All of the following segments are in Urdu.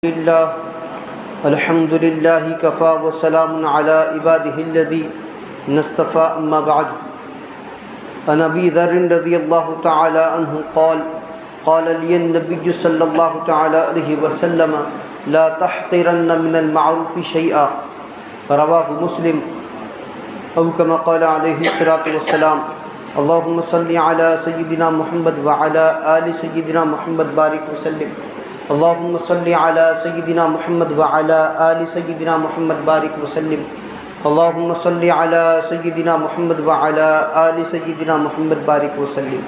لله الحمد لله كفى وسلام على عباده الذين اصطفى أما بعد عن أبي ذر رضي الله تعالى عنه قال لي النبي صلى الله تعالى عليه وسلم لا تحقرن من المعروف شيئا رواه مسلم أو كما قال عليه الصلاة والسلام اللهم صل على سيدنا محمد وعلى آل سيدنا محمد بارك وسلم اللهم صل على سيدنا محمد وعلى آل سيدنا محمد بارك وسلم اللهم صل على سيدنا محمد وعلى آل سيدنا محمد بارك وسلم۔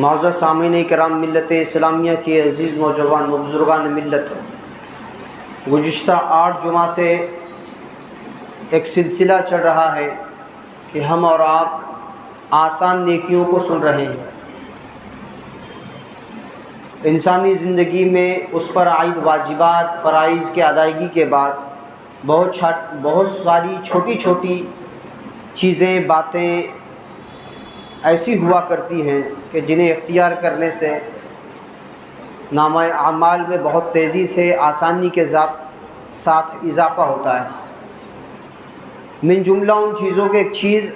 معزز سامعین کرام، ملت اسلامیہ کے عزیز نوجوان و بزرگان ملت، گزشتہ 8 جمعہ سے ایک سلسلہ چل رہا ہے کہ ہم اور آپ آسان نیکیوں کو سن رہے ہیں۔ انسانی زندگی میں اس پر عائد واجبات فرائض کے ادائیگی کے بعد بہت ساری چھوٹی چھوٹی چیزیں باتیں ایسی ہوا کرتی ہیں کہ جنہیں اختیار کرنے سے نامہ اعمال میں بہت تیزی سے آسانی کے ساتھ اضافہ ہوتا ہے۔ من جملہ ان چیزوں کے ایک چیز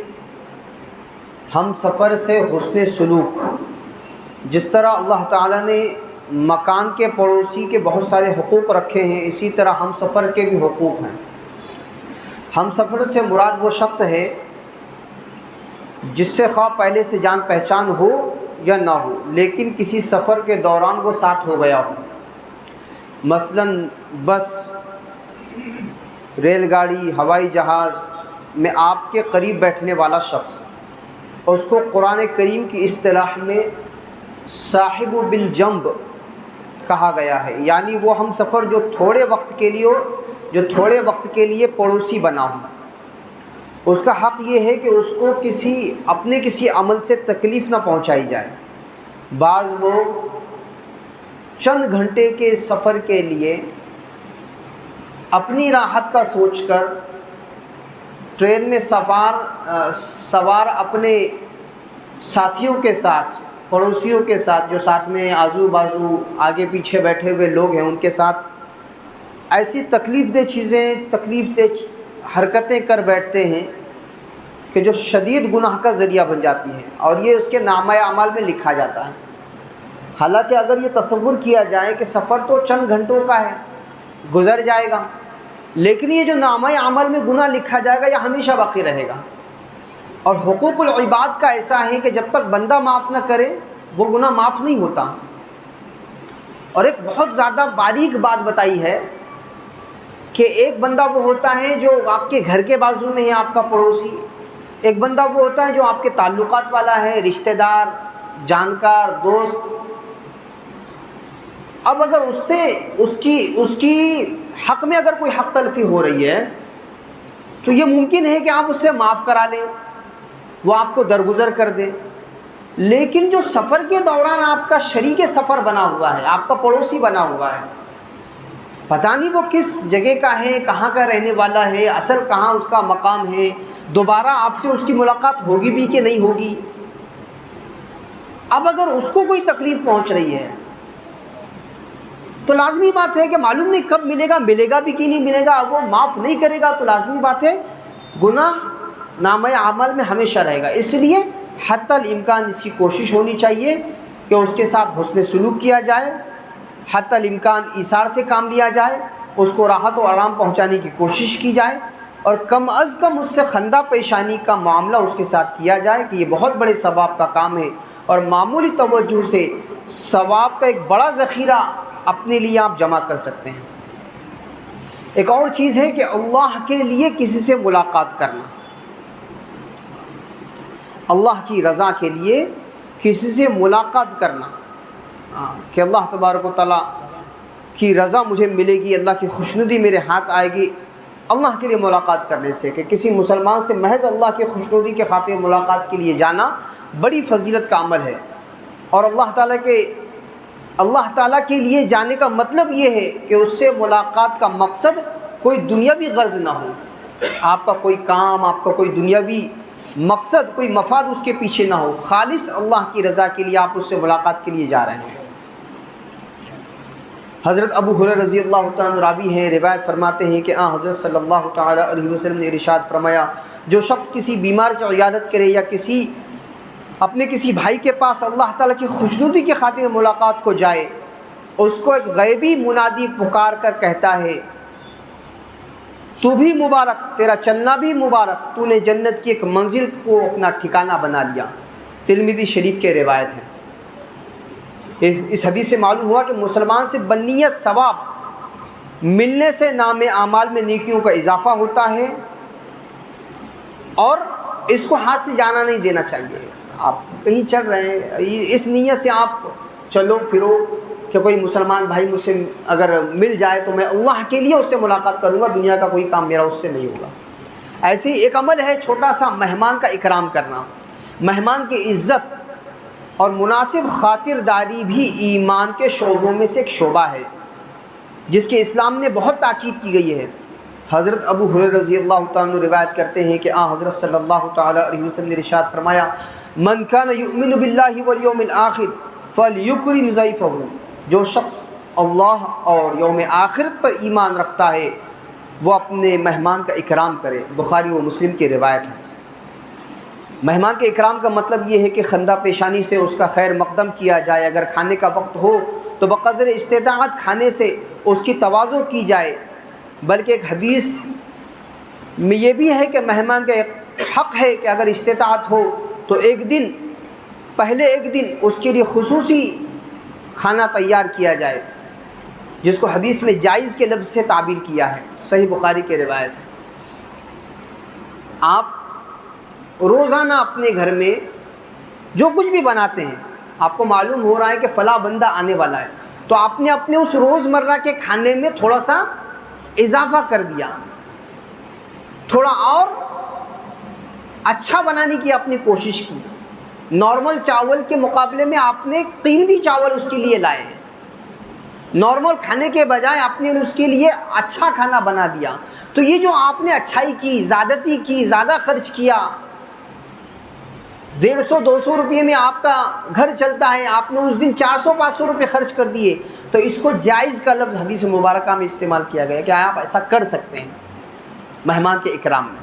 ہم سفر سے حسن سلوک۔ جس طرح اللہ تعالیٰ نے مکان کے پڑوسی کے بہت سارے حقوق رکھے ہیں، اسی طرح ہم سفر کے بھی حقوق ہیں۔ ہم سفر سے مراد وہ شخص ہے جس سے خواہ پہلے سے جان پہچان ہو یا نہ ہو، لیکن کسی سفر کے دوران وہ ساتھ ہو گیا ہو، مثلاً بس، ریل گاڑی، ہوائی جہاز میں آپ کے قریب بیٹھنے والا شخص، اور اس کو قرآن کریم کی اصطلاح میں صاحب بالجنب کہا گیا ہے، یعنی وہ ہم سفر جو تھوڑے وقت کے لیے پڑوسی بنا ہو۔ اس کا حق یہ ہے کہ اس کو اپنے کسی عمل سے تکلیف نہ پہنچائی جائے۔ بعض لوگ چند گھنٹے کے سفر کے لیے اپنی راحت کا سوچ کر ٹرین میں سوار اپنے ساتھیوں کے ساتھ، پڑوسیوں کے ساتھ، جو ساتھ میں آزو بازو آگے پیچھے بیٹھے ہوئے لوگ ہیں، ان کے ساتھ ایسی تکلیف دہ حرکتیں کر بیٹھتے ہیں کہ جو شدید گناہ کا ذریعہ بن جاتی ہیں، اور یہ اس کے نامہ اعمال میں لکھا جاتا ہے۔ حالانکہ اگر یہ تصور کیا جائے کہ سفر تو چند گھنٹوں کا ہے، گزر جائے گا، لیکن یہ جو نامہ اعمال میں گناہ لکھا جائے گا یہ ہمیشہ باقی رہے گا۔ اور حقوق العباد کا ایسا ہے کہ جب تک بندہ معاف نہ کرے وہ گناہ معاف نہیں ہوتا۔ اور ایک بہت زیادہ باریک بات بتائی ہے کہ ایک بندہ وہ ہوتا ہے جو آپ کے گھر کے بازو میں ہے، آپ کا پڑوسی، ایک بندہ وہ ہوتا ہے جو آپ کے تعلقات والا ہے، رشتہ دار، جانکار، دوست۔ اب اگر اس کی حق میں اگر کوئی حق تلفی ہو رہی ہے تو یہ ممکن ہے کہ آپ اس سے معاف کرا لیں، وہ آپ کو درگزر کر دے۔ لیکن جو سفر کے دوران آپ کا شریک سفر بنا ہوا ہے، آپ کا پڑوسی بنا ہوا ہے، پتہ نہیں وہ کس جگہ کا ہے، کہاں کا رہنے والا ہے، اصل کہاں اس کا مقام ہے، دوبارہ آپ سے اس کی ملاقات ہوگی بھی کہ نہیں ہوگی۔ اب اگر اس کو کوئی تکلیف پہنچ رہی ہے تو لازمی بات ہے کہ معلوم نہیں کب ملے گا بھی کہ نہیں ملے گا، وہ معاف نہیں کرے گا تو لازمی بات ہے گناہ نامہ اعمال میں ہمیشہ رہے گا۔ اس لیے حتی الامکان اس کی کوشش ہونی چاہیے کہ اس کے ساتھ حسن سلوک کیا جائے، حتی الامکان ایثار سے کام لیا جائے، اس کو راحت و آرام پہنچانے کی کوشش کی جائے، اور کم از کم اس سے خندہ پیشانی کا معاملہ اس کے ساتھ کیا جائے کہ یہ بہت بڑے ثواب کا کام ہے، اور معمولی توجہ سے ثواب کا ایک بڑا ذخیرہ اپنے لیے آپ جمع کر سکتے ہیں۔ ایک اور چیز ہے کہ اللہ کے لیے کسی سے ملاقات کرنا، اللہ کی رضا کے لیے کسی سے ملاقات کرنا، کہ اللہ تبارک و تعالیٰ کی رضا مجھے ملے گی، اللہ کی خوشنودی میرے ہاتھ آئے گی اللہ کے لیے ملاقات کرنے سے۔ کہ کسی مسلمان سے محض اللہ کی خوشنودی کے خاطر ملاقات کے لیے جانا بڑی فضیلت کا عمل ہے، اور اللہ تعالیٰ کے لیے جانے کا مطلب یہ ہے کہ اس سے ملاقات کا مقصد کوئی دنیاوی غرض نہ ہو، آپ کا کوئی کام، آپ کا کوئی دنیاوی مقصد، کوئی مفاد اس کے پیچھے نہ ہو، خالص اللہ کی رضا کے لیے آپ اس سے ملاقات کے لیے جا رہے ہیں۔ حضرت ابو ہریرہ رضی اللہ تعالیٰ عنہ راوی ہیں، روایت فرماتے ہیں کہ حضرت صلی اللہ تعالیٰ علیہ وسلم نے ارشاد فرمایا، جو شخص کسی بیمار کی عیادت کرے یا اپنے کسی بھائی کے پاس اللہ تعالیٰ کی خوشنودی کی خاطر ملاقات کو جائے، اس کو ایک غیبی منادی پکار کر کہتا ہے، تو بھی مبارک، تیرا چلنا بھی مبارک، تو نے جنت کی ایک منزل کو اپنا ٹھکانہ بنا لیا۔ ترمذی شریف کے روایت ہے۔ اس حدیث سے معلوم ہوا کہ مسلمان سے بنیت ثواب ملنے سے نام اعمال میں نیکیوں کا اضافہ ہوتا ہے، اور اس کو ہاتھ سے جانا نہیں دینا چاہیے۔ آپ کہیں چل رہے ہیں، اس نیت سے آپ چلو پھرو کہ کوئی مسلمان بھائی مجھ سے اگر مل جائے تو میں اللہ کے لیے اس سے ملاقات کروں گا، دنیا کا کوئی کام میرا اس سے نہیں ہوگا۔ ایسے ہی ایک عمل ہے چھوٹا سا، مہمان کا اکرام کرنا۔ مہمان کی عزت اور مناسب خاطرداری بھی ایمان کے شعبوں میں سے ایک شعبہ ہے، جس کے اسلام نے بہت تاکید کی گئی ہے۔ حضرت ابو ہریرہ رضی اللہ تعالیٰ عنہ روایت کرتے ہیں کہ حضرت صلی اللہ تعالیٰ علیہ وسلم نے ارشاد فرمایا، من کان یؤمن باللہ والیوم الآخر فلیکرم ضیفہ، جو شخص اللہ اور یوم آخرت پر ایمان رکھتا ہے وہ اپنے مہمان کا اکرام کرے۔ بخاری و مسلم کی روایت ہے۔ مہمان کے اکرام کا مطلب یہ ہے کہ خندہ پیشانی سے اس کا خیر مقدم کیا جائے، اگر کھانے کا وقت ہو تو بقدر استطاعت کھانے سے اس کی تواضع کی جائے۔ بلکہ ایک حدیث میں یہ بھی ہے کہ مہمان کا ایک حق ہے کہ اگر استطاعت ہو تو پہلے ایک دن اس کے لیے خصوصی کھانا تیار کیا جائے، جس کو حدیث میں جائز کے لفظ سے تعبیر کیا ہے۔ صحیح بخاری کی روایت ہے۔ آپ روزانہ اپنے گھر میں جو کچھ بھی بناتے ہیں، آپ کو معلوم ہو رہا ہے کہ فلاں بندہ آنے والا ہے، تو آپ نے اپنے اس روزمرہ کے کھانے میں تھوڑا سا اضافہ کر دیا، تھوڑا اور اچھا بنانے کی اپنی کوشش کی۔ نارمل چاول کے مقابلے میں آپ نے قیمتی چاول اس کے لیے لائے، نارمل کھانے کے بجائے آپ نے اس کے لیے اچھا کھانا بنا دیا۔ تو یہ جو آپ نے اچھائی کی، زیادتی کی، زیادہ خرچ کیا، 150-200 روپئے میں آپ کا گھر چلتا ہے، آپ نے اس دن 400-500 روپئے خرچ کر دیے، تو اس کو جائز کا لفظ حدیث مبارکہ میں استعمال کیا گیا کہ آپ ایسا کر سکتے ہیں مہمان کے اکرام میں۔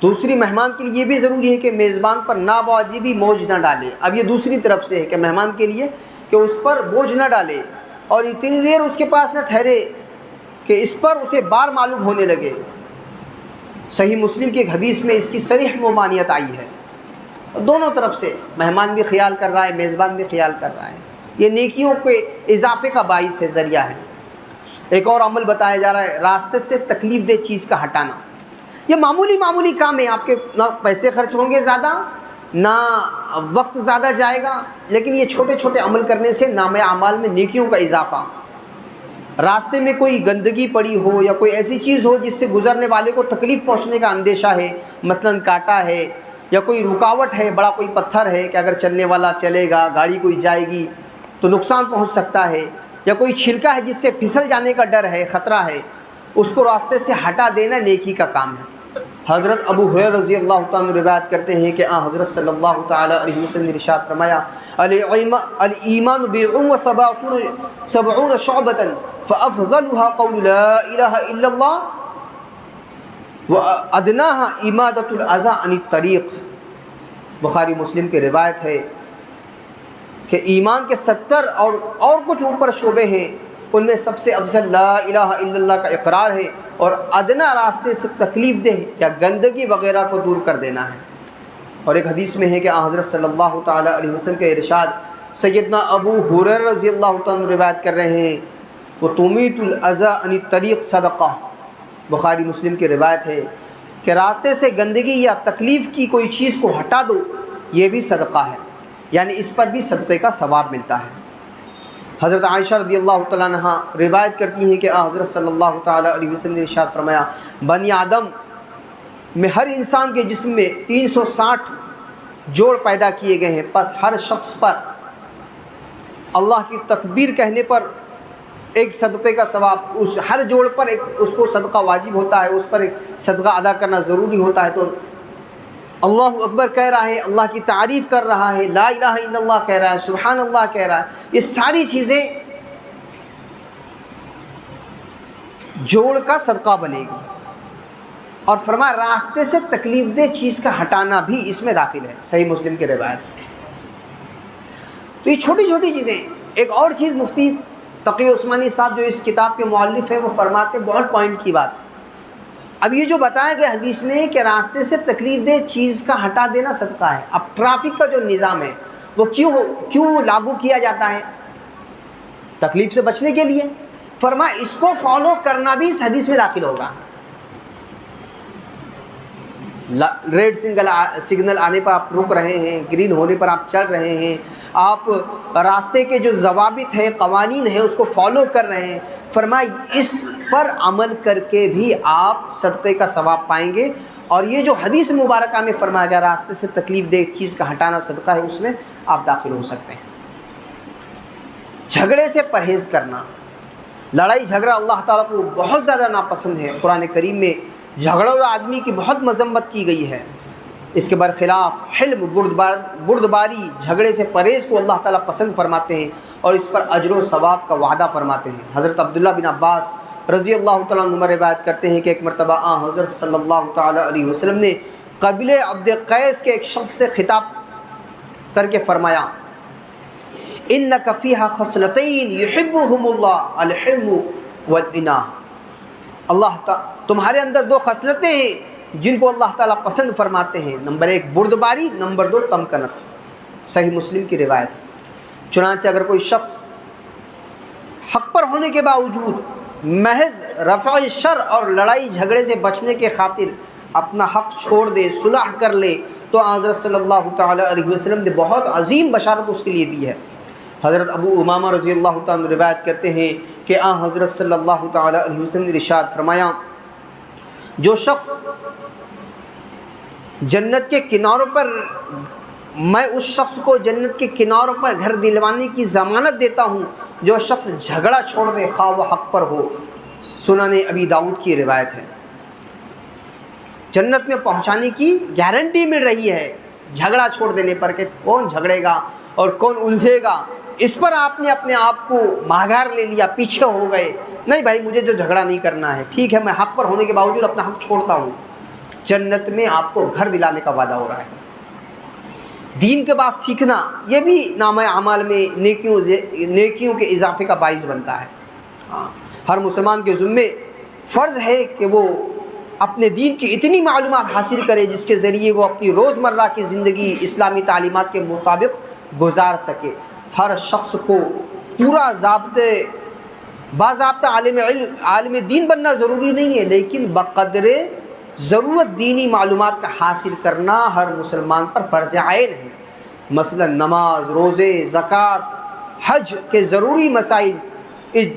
دوسری، مہمان کے لیے یہ بھی ضروری ہے کہ میزبان پر ناواجبی بوجھ نہ ڈالے۔ اب یہ دوسری طرف سے ہے کہ مہمان کے لیے کہ اس پر بوجھ نہ ڈالے اور اتنی دیر اس کے پاس نہ ٹھہرے کہ اس پر اسے بار معلوم ہونے لگے۔ صحیح مسلم کی ایک حدیث میں اس کی صریح ممانعت آئی ہے۔ دونوں طرف سے مہمان بھی خیال کر رہا ہے، میزبان بھی خیال کر رہا ہے۔ یہ نیکیوں کے اضافے کا باعث ہے، ذریعہ ہے۔ ایک اور عمل بتایا جا رہا ہے، راستے سے تکلیف دہ چیز کا ہٹانا۔ یہ معمولی کام ہے، آپ کے نہ پیسے خرچ ہوں گے زیادہ، نہ وقت زیادہ جائے گا، لیکن یہ چھوٹے چھوٹے عمل کرنے سے نام اعمال میں نیکیوں کا اضافہ۔ راستے میں کوئی گندگی پڑی ہو یا کوئی ایسی چیز ہو جس سے گزرنے والے کو تکلیف پہنچنے کا اندیشہ ہے، مثلاً کانٹا ہے یا کوئی رکاوٹ ہے، بڑا کوئی پتھر ہے کہ اگر چلنے والا چلے گا، گاڑی کوئی جائے گی تو نقصان پہنچ سکتا ہے، یا کوئی چھلکا ہے جس سے پھسل جانے کا ڈر ہے، خطرہ ہے، اس کو راستے سے ہٹا دینا نیکی کا کام ہے۔ حضرت ابو ہریرہ رضی اللہ تعالیٰ عنہ روایت کرتے ہیں کہ حضرت صلی اللہ تعالیٰ علیہ وسلم نے ارشاد فرمایا، الایمان بیع و سبعون شعبۃ فافضلها قول لا الہ الا اللہ وادناها اماطۃ الاذى عن الطریق۔ بخاری مسلم کی روایت ہے کہ ایمان کے 70 اور کچھ اوپر شعبے ہیں، ان میں سب سے افضل لا الہ الا اللہ کا اقرار ہے، اور ادنا راستے سے تکلیف دہ یا گندگی وغیرہ کو دور کر دینا ہے۔ اور ایک حدیث میں ہے کہ حضرت صلی اللہ تعالیٰ علیہ وسلم کے ارشاد، سیدنا ابو ہریرہ رضی اللہ تعالیٰ روایت کر رہے ہیں، وَتُمِيتُ الْأَذَى عَنِ الطَّرِيقِ صَدَقَةٌ۔ بخاری مسلم کی روایت ہے کہ راستے سے گندگی یا تکلیف کی کوئی چیز کو ہٹا دو، یہ بھی صدقہ ہے، یعنی اس پر بھی صدقے کا ثواب ملتا ہے۔ حضرت عائشہ رضی اللہ تعالیٰ عنہ روایت کرتی ہیں کہ حضرت صلی اللہ تعالیٰ علیہ وسلم نے ارشاد فرمایا، بنی آدم میں ہر انسان کے جسم میں 360 جوڑ پیدا کیے گئے ہیں، پس ہر شخص پر اللہ کی تکبیر کہنے پر ایک صدقے کا ثواب، اس ہر جوڑ پر اس کو صدقہ واجب ہوتا ہے، اس پر ایک صدقہ ادا کرنا ضروری ہوتا ہے۔ تو اللہ اکبر کہہ رہا ہے، اللہ کی تعریف کر رہا ہے، لا الہ الا اللہ کہہ رہا ہے، سبحان اللہ کہہ رہا ہے، یہ ساری چیزیں جوڑ کا صدقہ بنے گی۔ اور فرمایا راستے سے تکلیف دہ چیز کا ہٹانا بھی اس میں داخل ہے، صحیح مسلم کی روایت۔ تو یہ چھوٹی چھوٹی چیزیں۔ ایک اور چیز مفتی تقی عثمانی صاحب جو اس کتاب کے مؤلف ہیں وہ فرماتے ہیں بہت پوائنٹ کی بات۔ اب یہ جو بتایا گیا حدیث میں کہ راستے سے تکلیف دہ چیز کا ہٹا دینا صدقہ ہے، اب ٹریفک کا جو نظام ہے وہ کیوں لاگو کیا جاتا ہے؟ تکلیف سے بچنے کے لیے۔ فرمایا اس کو فالو کرنا بھی اس حدیث میں داخل ہوگا۔ ریڈ سگنل آنے پر آپ رک رہے ہیں، گرین ہونے پر آپ چل رہے ہیں، آپ راستے کے جو ضوابط ہیں، قوانین ہیں، اس کو فالو کر رہے ہیں، فرمایا اس پر عمل کر کے بھی آپ صدقے کا ثواب پائیں گے۔ اور یہ جو حدیث مبارکہ میں فرمایا گیا راستے سے تکلیف دہ چیز کا ہٹانا صدقہ ہے، اس میں آپ داخل ہو سکتے ہیں۔ جھگڑے سے پرہیز کرنا۔ لڑائی جھگڑا اللہ تعالیٰ کو بہت زیادہ ناپسند ہے۔ قرآن کریم میں جھگڑے ہوئے آدمی کی بہت مذمت کی گئی ہے۔ اس کے برخلاف حلم، بردباری، جھگڑے سے پرہیز کو اللہ تعالیٰ پسند فرماتے ہیں اور اس پر اجر و ثواب کا وعدہ فرماتے ہیں۔ حضرت عبداللہ بن عباس رضی اللہ تعالیٰ عنہ روایت کرتے ہیں کہ ایک مرتبہ حضرت صلی اللہ تعالیٰ علیہ وسلم نے قبیلہ عبد قیس کے ایک شخص سے خطاب کر کے فرمایا انک فیہا خصلتین یحبہم اللہ الحلم والاناۃ، تمہارے اندر دو خصلتیں ہیں جن کو اللہ تعالیٰ پسند فرماتے ہیں، نمبر 1 بردباری، نمبر 2 تمکنت۔ صحیح مسلم کی روایت ہے۔ چنانچہ اگر کوئی شخص حق پر ہونے کے باوجود محض رفع شر اور لڑائی جھگڑے سے بچنے کے خاطر اپنا حق چھوڑ دے، صلح کر لے، تو حضرت صلی اللہ تعالیٰ علیہ وسلم نے بہت عظیم بشارت اس کے لیے دی ہے۔ حضرت ابو امامہ رضی اللہ تعالیٰ روایت کرتے ہیں کہ حضرت صلی اللہ تعالیٰ علیہ وسلم نے ارشاد فرمایا جو شخص جنت کے کناروں پر، میں اس شخص کو جنت کے کناروں پر گھر دلوانے کی ضمانت دیتا ہوں جو شخص جھگڑا چھوڑ دے خواہ وہ حق پر ہو۔ سنن ابی داؤد کی روایت ہے۔ جنت میں پہنچانے کی گارنٹی مل رہی ہے جھگڑا چھوڑ دینے پر، کہ کون جھگڑے گا اور کون الجھے گا، اس پر آپ نے اپنے آپ کو ماگار لے لیا، پیچھے ہو گئے، نہیں بھائی مجھے جو جھگڑا نہیں کرنا ہے، ٹھیک ہے میں حق پر ہونے کے باوجود اپنا حق چھوڑتا ہوں، جنت میں آپ کو گھر دلانے کا وعدہ ہو رہا ہے۔ دین کے بعد سیکھنا یہ بھی نامہ اعمال میں نیکیوں کے اضافے کا باعث بنتا ہے۔ ہر مسلمان کے ذمے فرض ہے کہ وہ اپنے دین کی اتنی معلومات حاصل کرے جس کے ذریعے وہ اپنی روزمرہ کی زندگی اسلامی تعلیمات کے مطابق گزار سکے۔ ہر شخص کو پورا باضابطہ عالم دین بننا ضروری نہیں ہے، لیکن بقدر ضرورت دینی معلومات کا حاصل کرنا ہر مسلمان پر فرض عین ہے۔ مثلا نماز، روزے، زکوٰۃ، حج کے ضروری مسائل،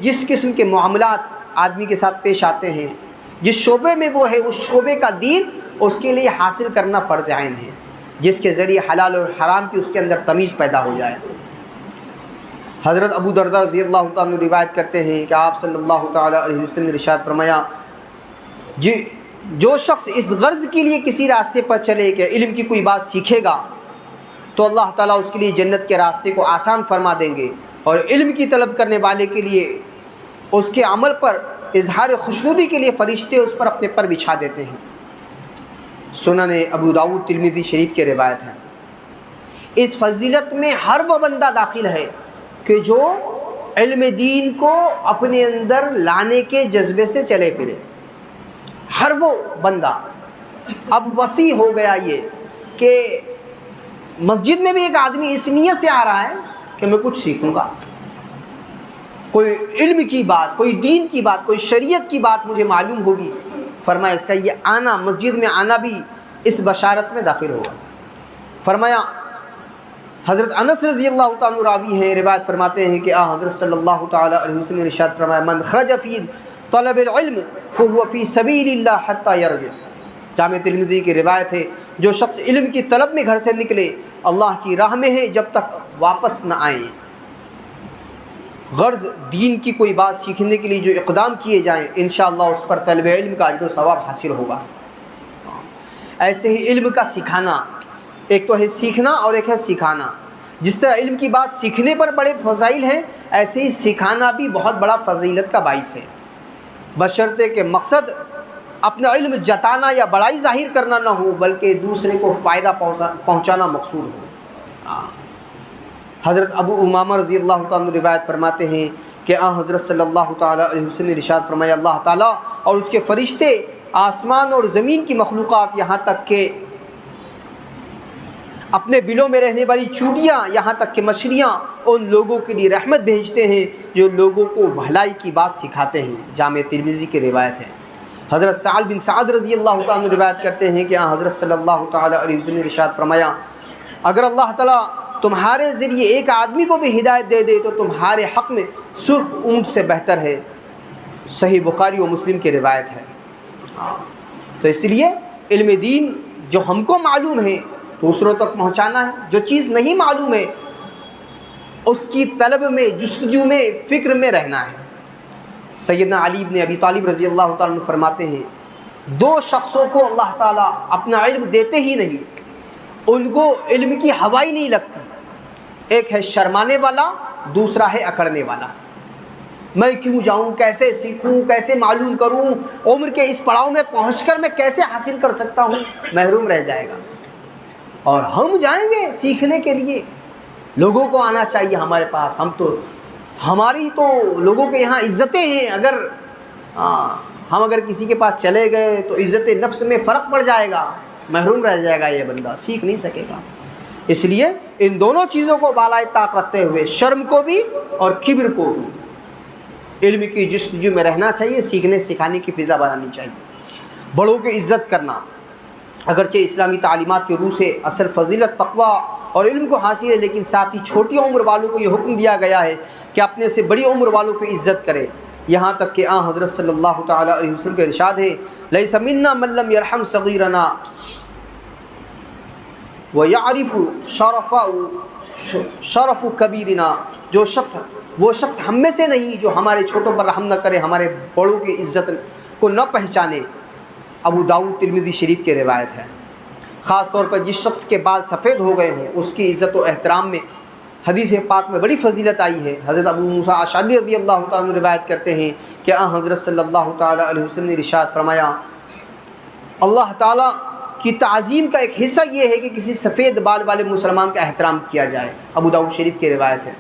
جس قسم کے معاملات آدمی کے ساتھ پیش آتے ہیں، جس شعبے میں وہ ہے اس شعبے کا دین اس کے لیے حاصل کرنا فرض عین ہے، جس کے ذریعے حلال اور حرام کی اس کے اندر تمیز پیدا ہو جائے۔ حضرت ابو درداء رضی اللہ تعالیٰ روایت کرتے ہیں کہ آپ صلی اللہ تعالیٰ علیہ وسلم نے ارشاد فرمایا جو شخص اس غرض کے لیے کسی راستے پر چلے کہ علم کی کوئی بات سیکھے گا تو اللہ تعالیٰ اس کے لیے جنت کے راستے کو آسان فرما دیں گے، اور علم کی طلب کرنے والے کے لیے اس کے عمل پر اظہار خوشنودی کے لیے فرشتے اس پر اپنے پر بچھا دیتے ہیں۔ سنن ابو داؤد ترمذی شریف کی روایت ہے۔ اس فضیلت میں ہر وہ بندہ داخل ہے کہ جو علم دین کو اپنے اندر لانے کے جذبے سے چلے پھرے، ہر وہ بندہ۔ اب وسیع ہو گیا یہ کہ مسجد میں بھی ایک آدمی اس نیت سے آ رہا ہے کہ میں کچھ سیکھوں گا، کوئی علم کی بات، کوئی دین کی بات، کوئی شریعت کی بات مجھے معلوم ہوگی، فرمایا اس کا یہ آنا، مسجد میں آنا بھی اس بشارت میں داخل ہوگا۔ فرمایا حضرت انس رضی اللہ تعالیٰ راوی ہیں، روایت فرماتے ہیں کہ حضرت صلی اللہ تعالیٰ علیہ وسلم نے ارشاد فرمایا من خرج فی طلب العلم فهو فی سبیل اللہ حتی یرجع۔ جامع ترمذی کی روایت ہے جو شخص علم کی طلب میں گھر سے نکلے اللہ کی راہ میں ہے جب تک واپس نہ آئیں۔ غرض دین کی کوئی بات سیکھنے کے لیے جو اقدام کیے جائیں انشاءاللہ اس پر طلب علم کا اجر و ثواب حاصل ہوگا۔ ایسے ہی علم کا سکھانا، ایک تو ہے سیکھنا اور ایک ہے سکھانا۔ جس طرح علم کی بات سیکھنے پر بڑے فضائل ہیں، ایسے ہی سکھانا بھی بہت بڑا فضیلت کا باعث ہے، بشرطے کہ مقصد اپنا علم جتانا یا بڑائی ظاہر کرنا نہ ہو، بلکہ دوسرے کو فائدہ پہنچانا مقصود ہو۔ حضرت ابو امامہ رضی اللہ تعالیٰ عنہ روایت فرماتے ہیں کہ حضرت صلی اللہ تعالیٰ علیہ وسلم نے ارشاد فرمایا، اللہ تعالیٰ اور اس کے فرشتے، آسمان اور زمین کی مخلوقات، یہاں تک کہ اپنے بلوں میں رہنے والی چونٹیاں، یہاں تک کہ مچھلیاں، ان لوگوں کے لیے رحمت بھیجتے ہیں جو لوگوں کو بھلائی کی بات سکھاتے ہیں۔ جامع ترمذی کی روایت ہے۔ حضرت سعد بن سعد رضی اللہ تعالیٰ عنہ روایت کرتے ہیں کہ حضرت صلی اللہ تعالیٰ علیہ وسلم نے ارشاد فرمایا، اگر اللہ تعالیٰ تمہارے ذریعے ایک آدمی کو بھی ہدایت دے دے تو تمہارے حق میں سرخ اونٹ سے بہتر ہے۔ صحیح بخاری و مسلم کی روایت ہے۔ تو اس لیے علم دین جو ہم کو معلوم ہے دوسروں تک پہنچانا ہے، جو چیز نہیں معلوم ہے اس کی طلب میں، جستجو میں، فکر میں رہنا ہے۔ سیدنا علی بن ابی طالب رضی اللہ تعالیٰ عنہ فرماتے ہیں، دو شخصوں کو اللہ تعالیٰ اپنا علم دیتے ہی نہیں، ان کو علم کی ہوا ہی نہیں لگتی۔ ایک ہے شرمانے والا، دوسرا ہے اکڑنے والا۔ میں کیوں جاؤں، کیسے سیکھوں، کیسے معلوم کروں، عمر کے اس پڑاؤ میں پہنچ کر میں کیسے حاصل کر سکتا ہوں، محروم رہ جائے گا۔ اور ہم جائیں گے سیکھنے کے لیے، لوگوں کو آنا چاہیے ہمارے پاس، ہماری تو لوگوں کے یہاں عزتیں ہیں، ہم اگر کسی کے پاس چلے گئے تو عزت نفس میں فرق پڑ جائے گا، محروم رہ جائے گا، یہ بندہ سیکھ نہیں سکے گا۔ اس لیے ان دونوں چیزوں کو بالائے طاق رکھتے ہوئے، شرم کو بھی اور کبر کو بھی، علم کی جستجو میں رہنا چاہیے، سیکھنے سکھانے کی فضا بنانی چاہیے۔ بڑوں کی عزت کرنا اگرچہ اسلامی تعلیمات کی روح سے اصل فضیلت تقویٰ اور علم کو حاصل ہے، لیکن ساتھ ہی چھوٹی عمر والوں کو یہ حکم دیا گیا ہے کہ اپنے سے بڑی عمر والوں کی عزت کرے، یہاں تک کہ حضرت صلی اللہ تعالیٰ علیہ وسلم کا ارشاد ہے، لیس منا من لم یرحم صغیرنا ویعرف شرف کبیرنا، وہ شخص ہم میں سے نہیں جو ہمارے چھوٹوں پر رحم نہ کرے، ہمارے بڑوں کی عزت کو نہ پہچانے۔ ابو داؤد ترمذی شریف کی روایت ہے۔ خاص طور پر جس شخص کے بال سفید ہو گئے ہوں اس کی عزت و احترام میں حدیث پاک میں بڑی فضیلت آئی ہے۔ حضرت ابو موسیٰ اشعری رضی اللہ تعالیٰ عنہ روایت کرتے ہیں کہ حضرت صلی اللہ تعالیٰ علیہ وسلم نے ارشاد فرمایا، اللہ تعالیٰ کی تعظیم کا ایک حصہ یہ ہے کہ کسی سفید بال والے مسلمان کا احترام کیا جائے۔ ابو داؤد شریف کی روایت ہے۔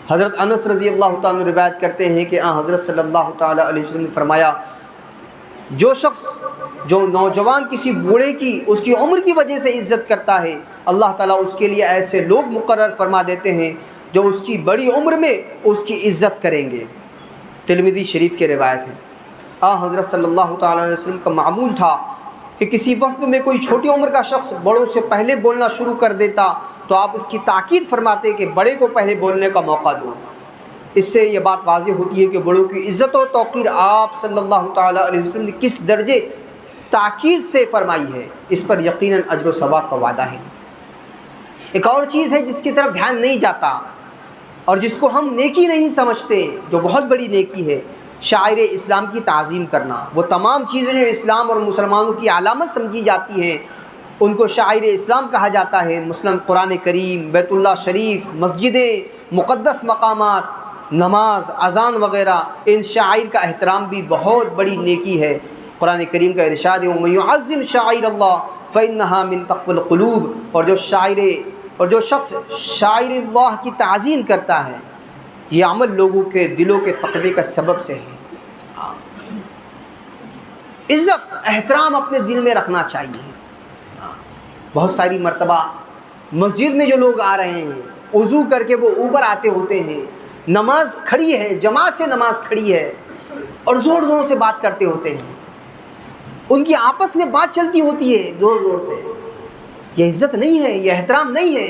حضرت انس رضی اللہ تعالیٰ عنہ روایت کرتے ہیں کہ حضرت صلی اللہ تعالیٰ علیہ وسلم نے فرمایا، جو نوجوان کسی بوڑھے کی اس کی عمر کی وجہ سے عزت کرتا ہے، اللہ تعالیٰ اس کے لیے ایسے لوگ مقرر فرما دیتے ہیں جو اس کی بڑی عمر میں اس کی عزت کریں گے۔ ترمذی شریف کی روایت ہے۔ حضرت صلی اللہ تعالیٰ علیہ وسلم کا معمول تھا کہ کسی وقت میں کوئی چھوٹی عمر کا شخص بڑوں سے پہلے بولنا شروع کر دیتا تو آپ اس کی تاکید فرماتے کہ بڑے کو پہلے بولنے کا موقع دو۔ اس سے یہ بات واضح ہوتی ہے کہ بڑوں کی عزت و توقیر آپ صلی اللہ تعالیٰ علیہ وسلم نے کس درجے تاکید سے فرمائی ہے، اس پر یقیناً اجر و ثواب کا وعدہ ہے۔ ایک اور چیز ہے جس کی طرف دھیان نہیں جاتا اور جس کو ہم نیکی نہیں سمجھتے، جو بہت بڑی نیکی ہے، شاعر اسلام کی تعظیم کرنا۔ وہ تمام چیزیں جو اسلام اور مسلمانوں کی علامت سمجھی جاتی ہیں ان کو شاعر اسلام کہا جاتا ہے، مثلاً قرآن کریم، بیت اللہ شریف، مسجدیں، مقدس مقامات، نماز، اذان وغیرہ، ان شعائر کا احترام بھی بہت بڑی نیکی ہے۔ قرآن کریم کا ارشاد ہے، وَمَن يُعَظِّمْ شَعَائِرَ اللَّهِ فَإِنَّهَا مِن تَقْوَى الْقُلُوبِ، اور جو شخص شاعر اللہ کی تعظیم کرتا ہے یہ عمل لوگوں کے دلوں کے تقوی کا سبب سے ہے۔ عزت احترام اپنے دل میں رکھنا چاہیے۔ بہت ساری مرتبہ مسجد میں جو لوگ آ رہے ہیں وضو کر کے وہ اوپر آتے ہوتے ہیں، نماز کھڑی ہے، جماعت سے نماز کھڑی ہے اور زور زور سے بات کرتے ہوتے ہیں، ان کی آپس میں بات چلتی ہوتی ہے زور زور سے۔ یہ عزت نہیں ہے، یہ احترام نہیں ہے۔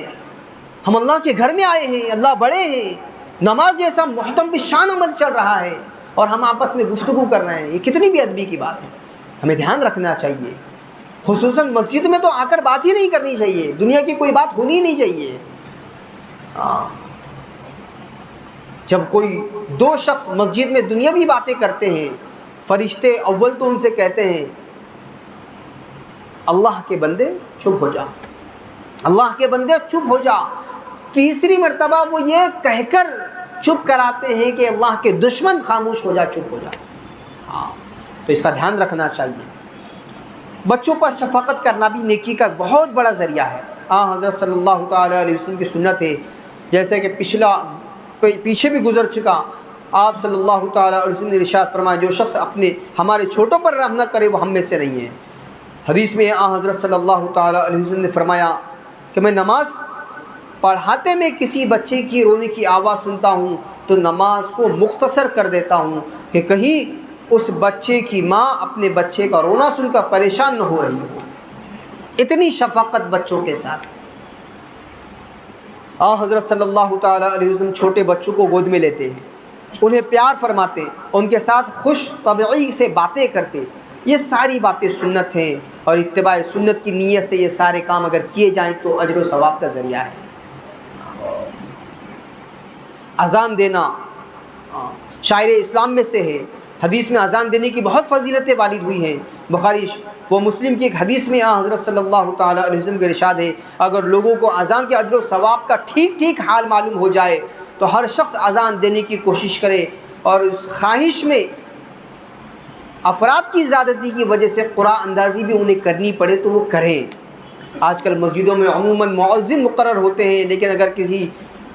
ہم اللہ کے گھر میں آئے ہیں، اللہ بڑے ہیں، نماز جیسا محترم شان عمل چل رہا ہے اور ہم آپس میں گفتگو کر رہے ہیں، یہ کتنی بے ادبی کی بات ہے۔ ہمیں دھیان رکھنا چاہیے، خصوصاً مسجد میں تو آ کر بات ہی نہیں کرنی چاہیے، دنیا کی کوئی بات ہونی نہیں چاہیے۔ جب کوئی دو شخص مسجد میں دنیاوی باتیں کرتے ہیں، فرشتے اول تو ان سے کہتے ہیں اللہ کے بندے چپ ہو جا، اللہ کے بندے چپ ہو جا۔ تیسری مرتبہ وہ یہ کہہ کر چپ کراتے ہیں کہ اللہ کے دشمن خاموش ہو جا، چپ ہو جا۔ تو اس کا دھیان رکھنا چاہیے۔ بچوں پر شفقت کرنا بھی نیکی کا بہت بڑا ذریعہ ہے۔ حضرت صلی اللہ تعالیٰ علیہ وسلم کی سنت ہے، جیسے کہ پیچھے بھی گزر چکا، آپ صلی اللہ تعالیٰ علیہ وسلم نے ارشاد فرمایا جو شخص ہمارے چھوٹوں پر رحم نہ کرے وہ ہم میں سے نہیں ہے۔ حدیث میں حضرت صلی اللہ تعالیٰ علیہ وسلم نے فرمایا کہ میں نماز پڑھاتے میں کسی بچے کی رونے کی آواز سنتا ہوں تو نماز کو مختصر کر دیتا ہوں کہ کہیں اس بچے کی ماں اپنے بچے کا رونا سن کر پریشان نہ ہو رہی ہو۔ اتنی شفقت بچوں کے ساتھ۔ حضرت صلی اللہ تعالیٰ علیہ وسلم چھوٹے بچوں کو گود میں لیتے ہیں، انہیں پیار فرماتے، ان کے ساتھ خوش طبعی سے باتیں کرتے۔ یہ ساری باتیں سنت ہیں، اور اتباع سنت کی نیت سے یہ سارے کام اگر کیے جائیں تو اجر و ثواب کا ذریعہ ہے۔ اذان دینا شاعر اسلام میں سے ہے۔ حدیث میں اذان دینے کی بہت فضیلتیں وارد ہوئی ہیں۔ بخاری و مسلم کی ایک حدیث میں حضرت صلی اللہ تعالیٰ علیہ وسلم کے ارشاد ہے اگر لوگوں کو اذان کے اجر و ثواب کا ٹھیک ٹھیک حال معلوم ہو جائے تو ہر شخص اذان دینے کی کوشش کرے، اور اس خواہش میں افراد کی زیادتی کی وجہ سے قرآن اندازی بھی انہیں کرنی پڑے تو وہ کریں۔ آج کل مسجدوں میں عموماً مؤذن مقرر ہوتے ہیں، لیکن اگر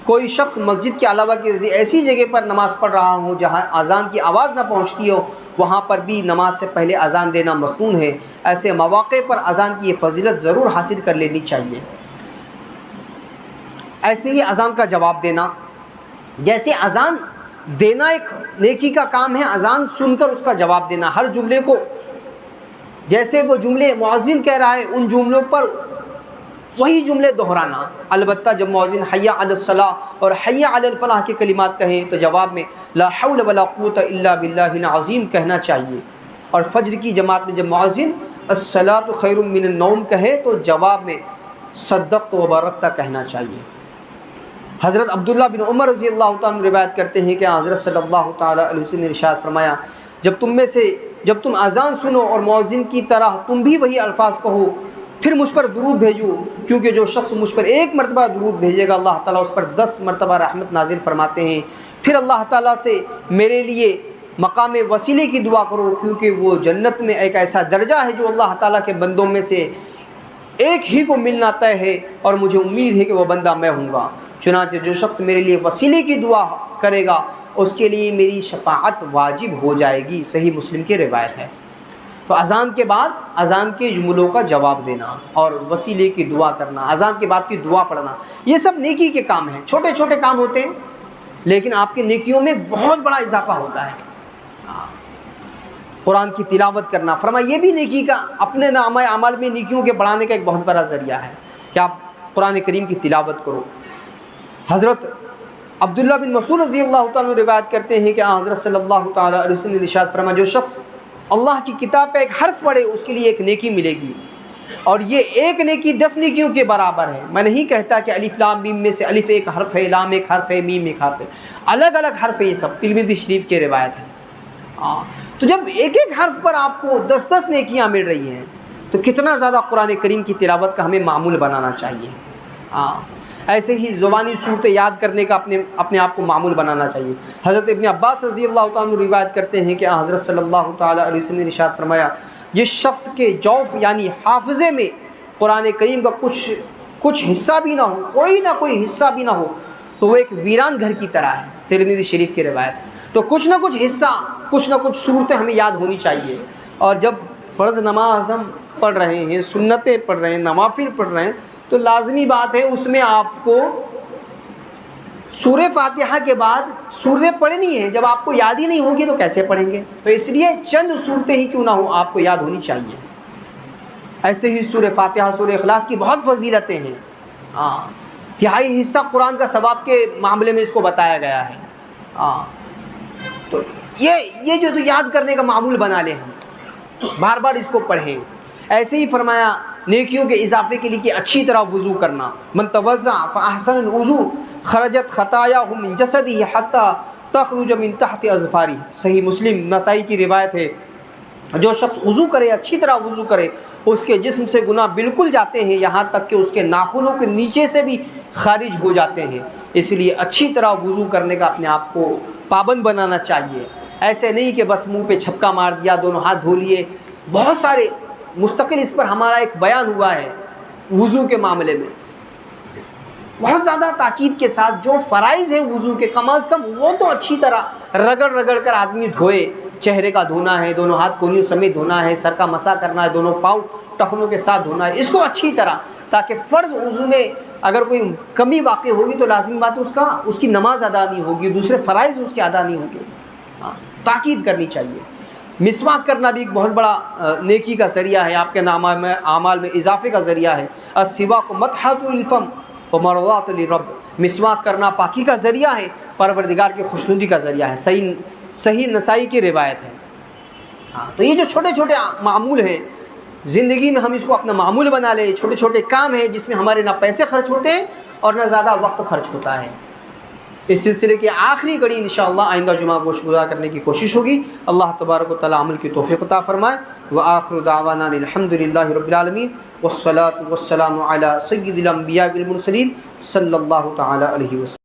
کوئی شخص مسجد کے علاوہ کسی ایسی جگہ پر نماز پڑھ رہا ہو جہاں اذان کی آواز نہ پہنچتی ہو، وہاں پر بھی نماز سے پہلے اذان دینا مسنون ہے۔ ایسے مواقع پر اذان کی یہ فضیلت ضرور حاصل کر لینی چاہیے۔ ایسے ہی اذان کا جواب دینا، جیسے اذان دینا ایک نیکی کا کام ہے، اذان سن کر اس کا جواب دینا، ہر جملے کو جیسے وہ جملے مؤذن کہہ رہا ہے ان جملوں پر وہی جملے دہرانا۔ البتہ جب مؤذن حی علی الصلاۃ اور حی علی الفلاح کے کلمات کہیں تو جواب میں لا حول ولا قوت الا باللہ العظیم کہنا چاہیے، اور فجر کی جماعت میں جب مؤذن الصلاۃ خیر من النوم کہے تو جواب میں صدقت و بارکت کہنا چاہیے۔ حضرت عبداللہ بن عمر رضی اللہ تعالیٰ عنہ روایت کرتے ہیں کہ حضرت صلی اللہ تعالیٰ علیہ وسلم نے ارشاد فرمایا جب تم اذان سنو اور مؤذن کی طرح تم بھی وہی الفاظ کہو پھر مجھ پر درود بھیجو، کیونکہ جو شخص مجھ پر ایک مرتبہ درود بھیجے گا اللہ تعالیٰ اس پر 10 مرتبہ رحمت نازل فرماتے ہیں۔ پھر اللہ تعالیٰ سے میرے لیے مقام وسیلے کی دعا کرو، کیونکہ وہ جنت میں ایک ایسا درجہ ہے جو اللہ تعالیٰ کے بندوں میں سے ایک ہی کو ملنا طے ہے، اور مجھے امید ہے کہ وہ بندہ میں ہوں گا۔ چنانچہ جو شخص میرے لیے وسیلے کی دعا کرے گا اس کے لیے میری شفاعت واجب ہو جائے گی۔ صحیح مسلم کی روایت ہے۔ تو اذان کے بعد اذان کے جملوں کا جواب دینا اور وسیلے کی دعا کرنا، اذان کے بعد کی دعا پڑھنا، یہ سب نیکی کے کام ہیں۔ چھوٹے چھوٹے کام ہوتے ہیں لیکن آپ کی نیکیوں میں بہت بڑا اضافہ ہوتا ہے۔ قرآن کی تلاوت کرنا، فرمایا یہ بھی نیکی کا اپنے نامہ اعمال میں نیکیوں کے بڑھانے کا ایک بہت بڑا ذریعہ ہے کہ آپ قرآن کریم کی تلاوت کرو۔ حضرت عبداللہ بن مسعود رضی اللہ تعالیٰ روایت کرتے ہیں کہ حضرت صلی اللہ تعالیٰ علیہ وسلم نے ارشاد فرمایا جو شخص اللہ کی کتاب کا ایک حرف پڑھے اس کے لیے ایک نیکی ملے گی، اور یہ ایک نیکی 10 نیکیوں کے برابر ہے۔ میں نہیں کہتا کہ الف لام میم میں سے الف ایک حرف ہے، لام ایک حرف ہے، میم ایک حرف ہے، الگ الگ حرف ہے، یہ سب ترمذی شریف کی روایت ہے۔ تو جب ایک ایک حرف پر آپ کو 10 نیکیاں مل رہی ہیں تو کتنا زیادہ قرآن کریم کی تلاوت کا ہمیں معمول بنانا چاہیے۔ ایسے ہی زبانی صورتیں یاد کرنے کا اپنے آپ کو معمول بنانا چاہیے۔ حضرت ابن عباس رضی اللہ تعالیٰ عنہ روایت کرتے ہیں کہ حضرت صلی اللہ تعالیٰ علیہ وسلم نے ارشاد فرمایا جس شخص کے جوف یعنی حافظے میں قرآن کریم کا کچھ حصہ بھی نہ ہو، کوئی نہ کوئی حصہ بھی نہ ہو، تو وہ ایک ویران گھر کی طرح ہے۔ ترمذی شریف کی روایت ہے۔ تو کچھ نہ کچھ حصہ، کچھ نہ کچھ صورتیں ہمیں یاد ہونی چاہیے، اور جب فرض نماز ہم پڑھ رہے ہیں، سنتیں پڑھ رہے ہیں، نوافل پڑھ رہے ہیں، تو لازمی بات ہے اس میں آپ کو سورہ فاتحہ کے بعد سورتیں پڑھنی ہے۔ جب آپ کو یاد ہی نہیں ہوگی تو کیسے پڑھیں گے؟ تو اس لیے چند صورتیں ہی کیوں نہ ہوں آپ کو یاد ہونی چاہیے۔ ایسے ہی سورہ فاتحہ، سورہ اخلاص کی بہت فضیلتیں ہیں۔ تہائی حصہ قرآن کا ثواب کے معاملے میں اس کو بتایا گیا ہے۔ تو یہ جو یاد کرنے کا معمول بنا لیں، ہم بار بار اس کو پڑھیں۔ ایسے ہی فرمایا نیکیوں کے اضافے کے لیے کہ اچھی طرح وضو کرنا، من توضأ فاحسن الوضو خرجت خطاياه من جسده حتى تخرج من تحت اظفاره۔ صحیح مسلم نسائی کی روایت ہے جو شخص وضو کرے، اچھی طرح وضو کرے، اس کے جسم سے گناہ بالکل جاتے ہیں، یہاں تک کہ اس کے ناخنوں کے نیچے سے بھی خارج ہو جاتے ہیں۔ اس لیے اچھی طرح وضو کرنے کا اپنے آپ کو پابند بنانا چاہیے۔ ایسے نہیں کہ بس منہ پہ چھپکا مار دیا، دونوں ہاتھ دھو لیے۔ بہت سارے مستقل اس پر ہمارا ایک بیان ہوا ہے وضو کے معاملے میں، بہت زیادہ تاکید کے ساتھ جو فرائض ہیں وضو کے، کم از کم وہ تو اچھی طرح رگڑ رگڑ کر آدمی دھوئے۔ چہرے کا دھونا ہے، دونوں ہاتھ کونیوں سمیت دھونا ہے، سر کا مسح کرنا ہے، دونوں پاؤں ٹخنوں کے ساتھ دھونا ہے، اس کو اچھی طرح، تاکہ فرض وضو میں اگر کوئی کمی واقع ہوگی تو لازم بات اس کی نماز ادا نہیں ہوگی، دوسرے فرائض اس کے ادا نہیں ہوں گے۔ تاکید کرنی چاہیے۔ مسواک کرنا بھی ایک بہت بڑا نیکی کا ذریعہ ہے، آپ کے اعمال میں اضافے کا ذریعہ ہے۔ السواک مطہۃ الفم ومرضات للرب، مسواک کرنا پاکی کا ذریعہ ہے، پروردگار کی خوشنودی کا ذریعہ ہے۔ صحیح نسائی کی روایت ہے۔ تو یہ جو چھوٹے چھوٹے معمول ہیں زندگی میں، ہم اس کو اپنا معمول بنا لیں۔ چھوٹے چھوٹے کام ہیں جس میں ہمارے نہ پیسے خرچ ہوتے ہیں اور نہ زیادہ وقت خرچ ہوتا ہے۔ اس سلسلے کی آخری کڑی انشاءاللہ آئندہ جمعہ کو گزار کرنے کی کوشش ہوگی۔ اللہ تبارک و تعالی عمل کی توفیق عطا فرمائے۔ وآخر دعوانا الحمدللہ رب العالمین، والصلاة والسلام علی سید الانبیاء والمرسلین صلی اللہ تعالی علیہ وسلم۔